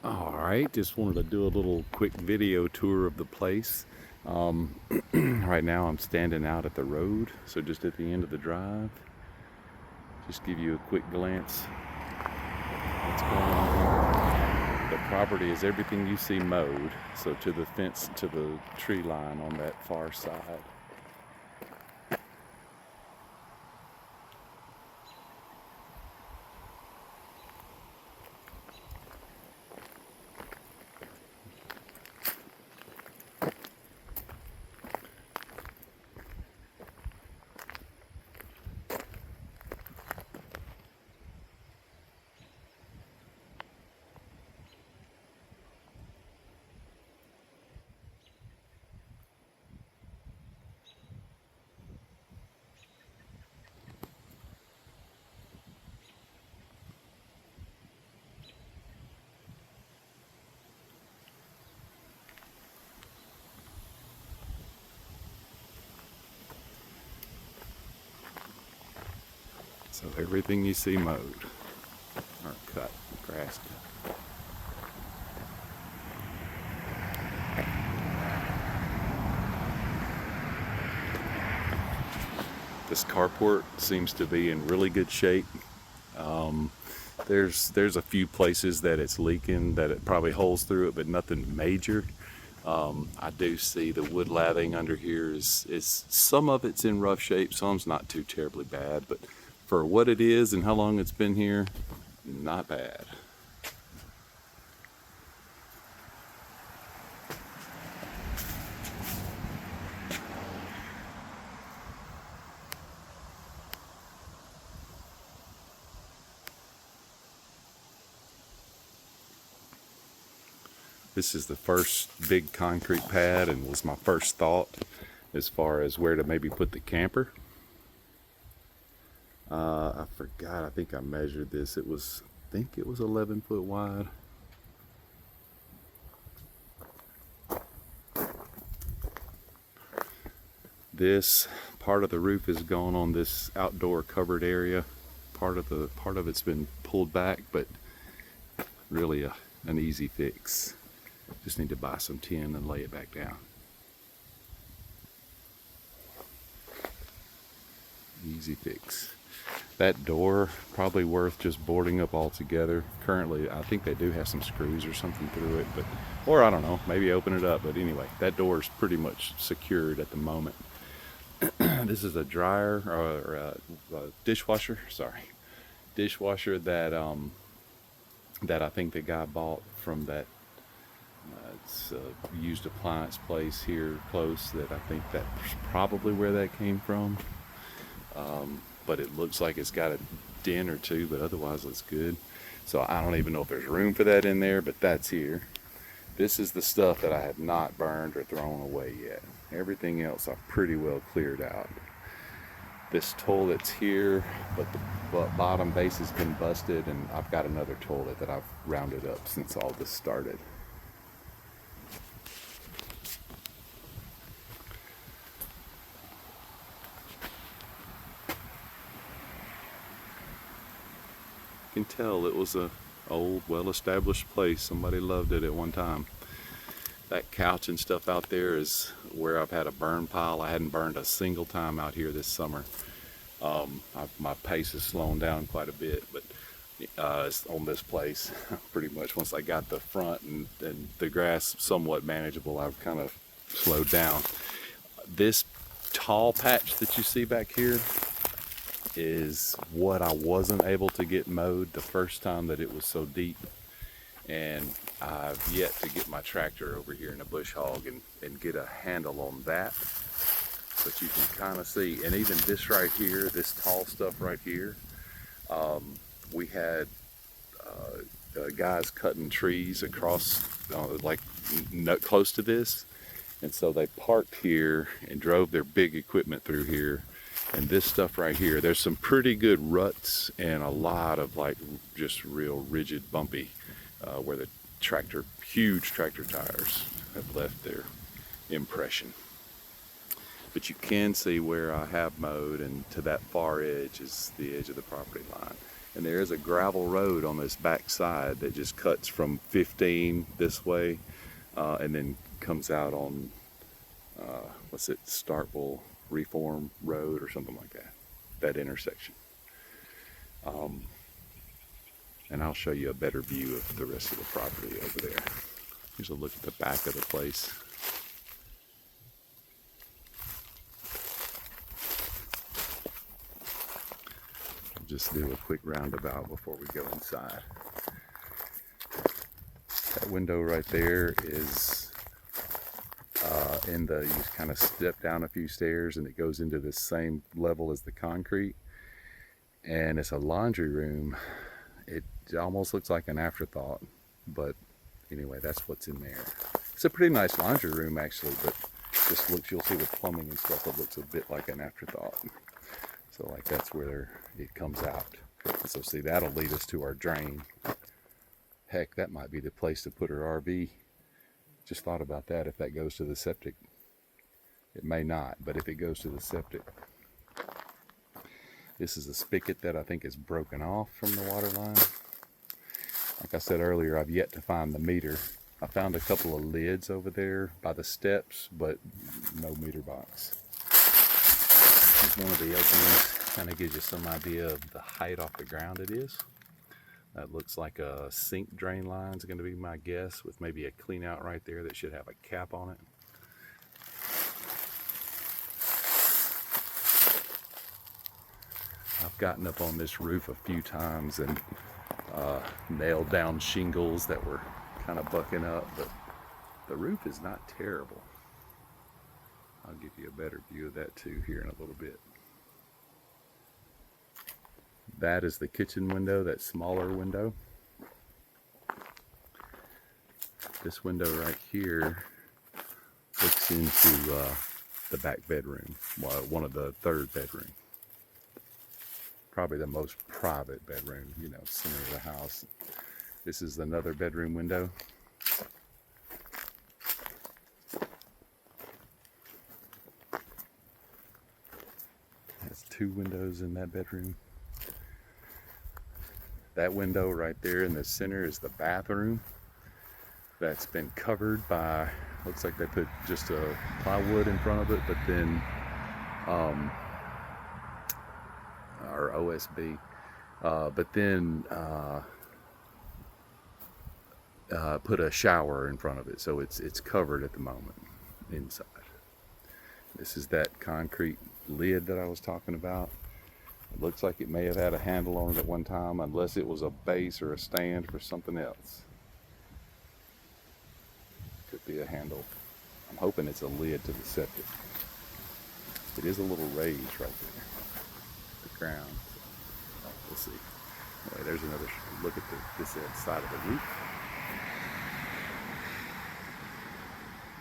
Alright, just wanted to do a little quick video tour of the place. Right now I'm standing out at the road, so just at the end of the drive. Just give you a quick glance what's going on here. The property is everything you see mowed, so to the fence, to the tree line on that far side. So everything you see mowed or cut, grass cut. This carport seems to be in really good shape. There's a few places that it's leaking, that it probably holes through it, but nothing major. I do see the wood lathing under here is some of it's in rough shape, some's not too terribly bad, but for what it is and how long it's been here, not bad. This is the first big concrete pad and was my first thought as far as where to maybe put the camper. I forgot, I think I measured this. I think it was 11 foot wide. This part of the roof is gone on this outdoor covered area. Part of it's been pulled back, but really an easy fix. Just need to buy some tin and lay it back down. Easy fix. That door, probably worth just boarding up altogether. Currently, I think they do have some screws or something through it, or I don't know, maybe open it up. But anyway, that door is pretty much secured at the moment. This is a dryer, or a dishwasher, dishwasher that I think the guy bought from that it's a used appliance place here close, that I think that's probably where that came from. But it looks like it's got a dent or two, but otherwise looks good. So I don't even know if there's room for that in there, but that's here. This is the stuff that I have not burned or thrown away yet. Everything else I've pretty well cleared out. This toilet's here, but the bottom base has been busted, and I've got another toilet that I've rounded up since all this started. You can tell it was a old, well-established place. Somebody loved it at one time. That couch and stuff out there is where I've had a burn pile. I hadn't burned a single time out here this summer. My pace has slowed down quite a bit, but it's on this place. Pretty much once I got the front and the grass somewhat manageable, I've kind of slowed down. This tall patch that you see back here is what I wasn't able to get mowed the first time that it was so deep, and I've yet to get my tractor over here in a bush hog and get a handle on that. But you can kind of see, and even this right here, this tall stuff right here, we had guys cutting trees across like close to this, and so they parked here and drove their big equipment through here. And this stuff right here, there's some pretty good ruts and a lot of like just real rigid, bumpy, where the huge tractor tires have left their impression. But you can see where I have mowed, and to that far edge is the edge of the property line. And there is a gravel road on this back side that just cuts from 15 this way and then comes out on, what's it, Starkville Reform Road or something like that, that intersection. And I'll show you a better view of the rest of the property over there. Here's a look at the back of the place. I'll just do a quick roundabout before we go inside. That window right there is you just kind of step down a few stairs and it goes into the same level as the concrete. And it's a laundry room. It almost looks like an afterthought, but anyway, that's what's in there. It's a pretty nice laundry room actually, but just looks, you'll see the plumbing and stuff, it looks a bit like an afterthought. So like that's where it comes out. So see, that'll lead us to our drain. Heck, that might be the place to put her RV. Just thought about that. If that goes to the septic, it may not, but if it goes to the septic, this is a spigot that I think is broken off from the water line. Like I said earlier, I've yet to find the meter. I found a couple of lids over there by the steps, but no meter box. This is one of the openings. Kind of gives you some idea of the height off the ground it is. That looks like a sink drain line is going to be my guess, with maybe a clean out right there that should have a cap on it. I've gotten up on this roof a few times and nailed down shingles that were kind of bucking up, but the roof is not terrible. I'll give you a better view of that too here in a little bit. That is the kitchen window, that smaller window. This window right here looks into the back bedroom, well, one of the third bedroom. Probably the most private bedroom, you know, center of the house. This is another bedroom window. Has two windows in that bedroom. That window right there in the center is the bathroom. That's been covered by, looks like they put just a plywood in front of it, but then, or OSB, but then put a shower in front of it, so it's covered at the moment inside. This is that concrete lid that I was talking about. It looks like it may have had a handle on it at one time, unless it was a base or a stand for something else. Could be a handle. I'm hoping it's a lid to the septic. It is a little raised right there, the ground. So we'll see. Anyway, there's another look at this side of the roof.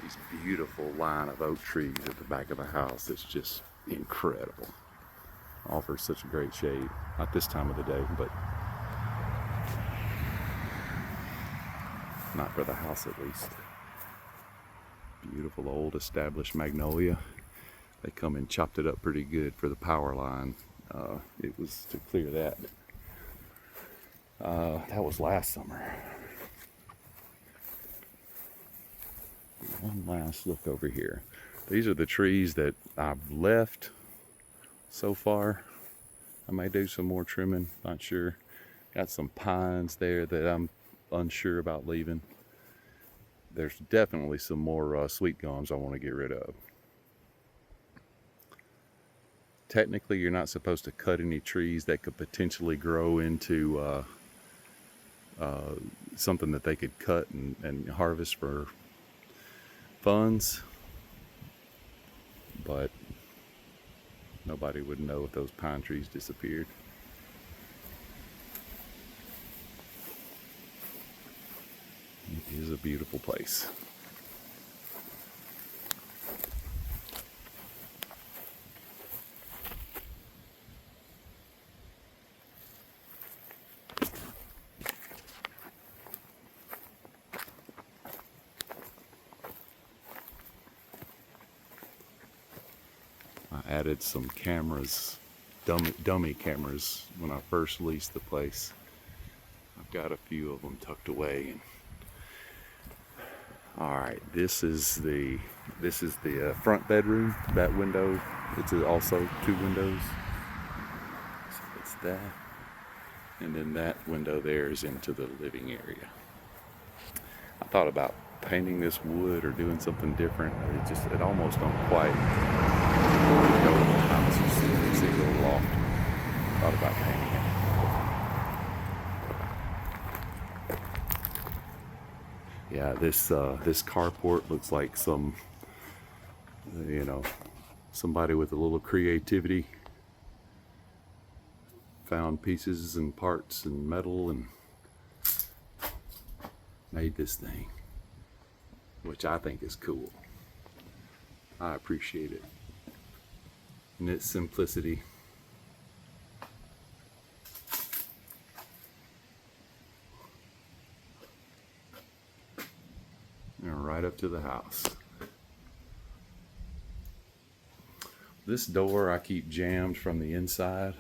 These beautiful line of oak trees at the back of the house. It's just incredible. Offers such a great shade. Not this time of the day, but not for the house at least. Beautiful old established magnolia. They come and chopped it up pretty good for the power line. It was to clear that. That was last summer. One last look over here. These are the trees that I've left so far. I may do some more trimming, not sure. Got some pines there that I'm unsure about leaving. There's definitely some more sweet gums I want to get rid of. Technically, you're not supposed to cut any trees that could potentially grow into something that they could cut and harvest for funds, but nobody would know if those pine trees disappeared. It is a beautiful place. I added some cameras dummy cameras when I first leased the place. I've got a few of them tucked away. And all right, this is the front bedroom. That window, it's also 2 windows. So it's that, and then that window there is into the living area. I thought about painting this wood or doing something different. It almost don't quite go with the house. You see a little loft. Thought about painting it. Yeah, this carport looks like somebody with a little creativity found pieces and parts and metal and made this thing, which I think is cool. I appreciate it and its simplicity. And right up to the house. This door I keep jammed from the inside.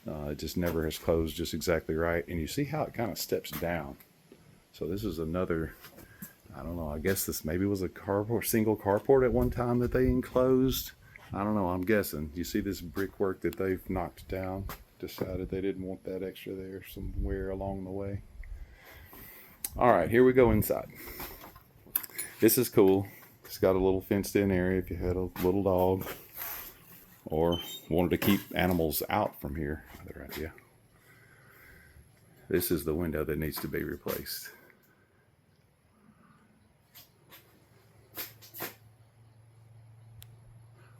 It just never has closed just exactly right. And you see how it kind of steps down. So this is another, I don't know, I guess this maybe was a single carport at one time that they enclosed. I don't know, I'm guessing. You see this brickwork that they've knocked down? Decided they didn't want that extra there somewhere along the way. All right, here we go inside. This is cool. It's got a little fenced in area if you had a little dog or wanted to keep animals out from here. Another idea. This is the window that needs to be replaced.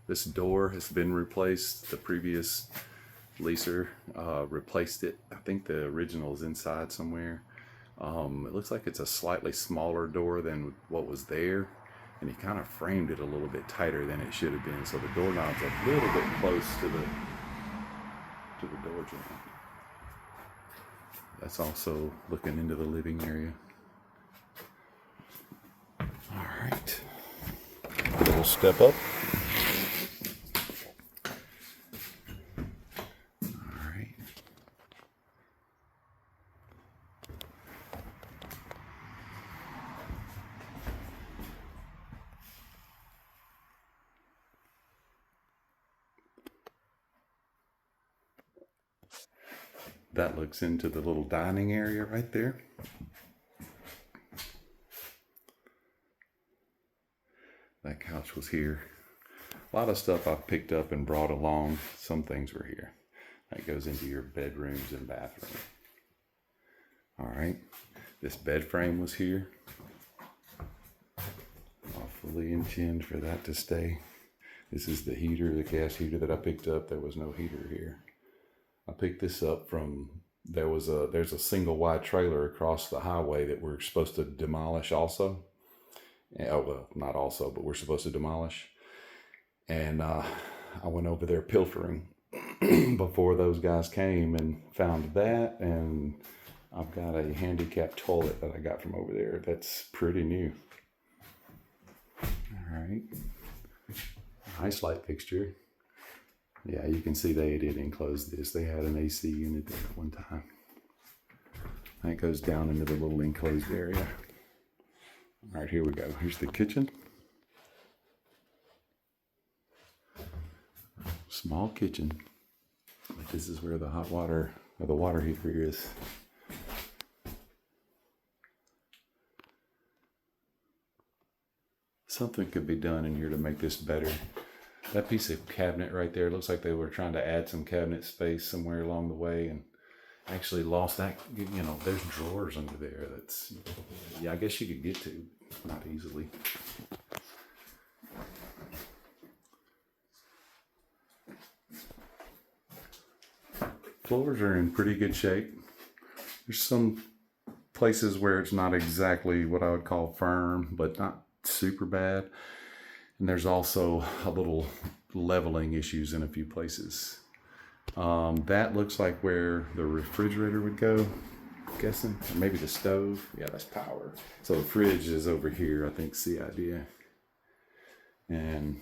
This door has been replaced. The previous leaser replaced it. I think the original is inside somewhere. It looks like it's a slightly smaller door than what was there, and he kind of framed it a little bit tighter than it should have been, so the doorknob's a little bit close to the door jamb. That's also looking into the living area. All right, little step up. That looks into the little dining area right there. That couch was here. A lot of stuff I've picked up and brought along. Some things were here. That goes into your bedrooms and bathroom. All right, this bed frame was here. I fully intend for that to stay. This is the heater, the gas heater that I picked up. There was no heater here. I picked this up from, there's a single wide trailer across the highway that we're supposed to demolish also. Oh, well, not also, but we're supposed to demolish. And I went over there pilfering before those guys came and found that. And I've got a handicapped toilet that I got from over there. That's pretty new. All right. Nice light fixture. Yeah, you can see they did enclose this. They had an AC unit there at one time. That goes down into the little enclosed area. All right, here we go. Here's the kitchen. Small kitchen. But this is where the hot water, or the water heater is. Something could be done in here to make this better. That piece of cabinet right there looks like they were trying to add some cabinet space somewhere along the way and actually lost that. You know, there's drawers under there that's, yeah, I guess you could get to, not easily. Floors are in pretty good shape. There's some places where it's not exactly what I would call firm, but not super bad. And there's also a little leveling issues in a few places. That looks like where the refrigerator would go, I'm guessing, or maybe the stove. Yeah, that's power. So the fridge is over here, I think's the idea. And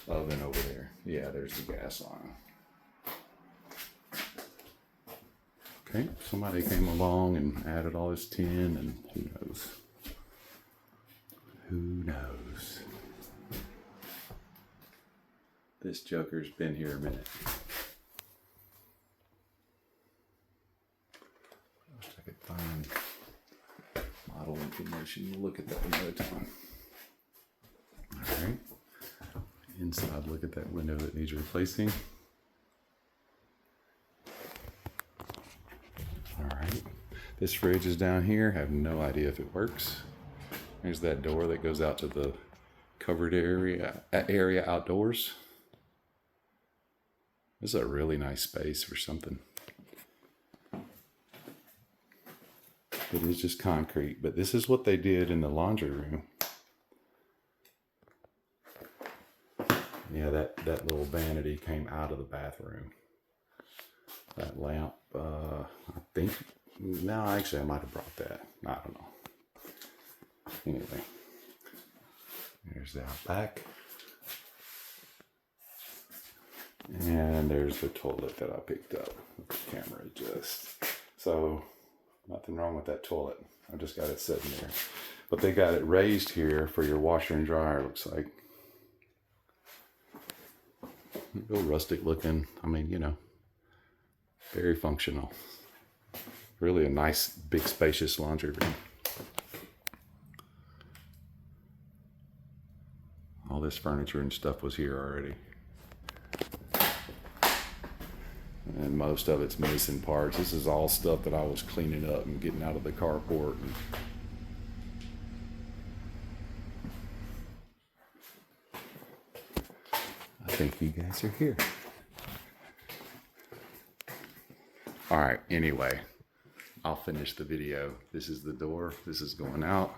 oven over there. Yeah, there's the gas line. Okay, somebody came along and added all this tin, and who knows? Who knows? This joker's been here a minute. I wish I could find model information. We'll look at that another time. All right. Inside, look at that window that needs replacing. All right. This fridge is down here. Have no idea if it works. There's that door that goes out to the covered area outdoors. This is a really nice space for something. It is just concrete, but this is what they did in the laundry room. Yeah, that little vanity came out of the bathroom. That lamp, I think, no, actually I might have brought that. I don't know. Anyway, there's the out back. And there's the toilet that I picked up with the camera adjust. So, nothing wrong with that toilet. I just got it sitting there. But they got it raised here for your washer and dryer, looks like. Real rustic looking. I mean, you know, very functional. Really a nice, big, spacious laundry room. All this furniture and stuff was here already. And most of it's missing parts. This is all stuff that I was cleaning up and getting out of the carport. I think you guys are here. All right, anyway, I'll finish the video. This is the door. This is going out.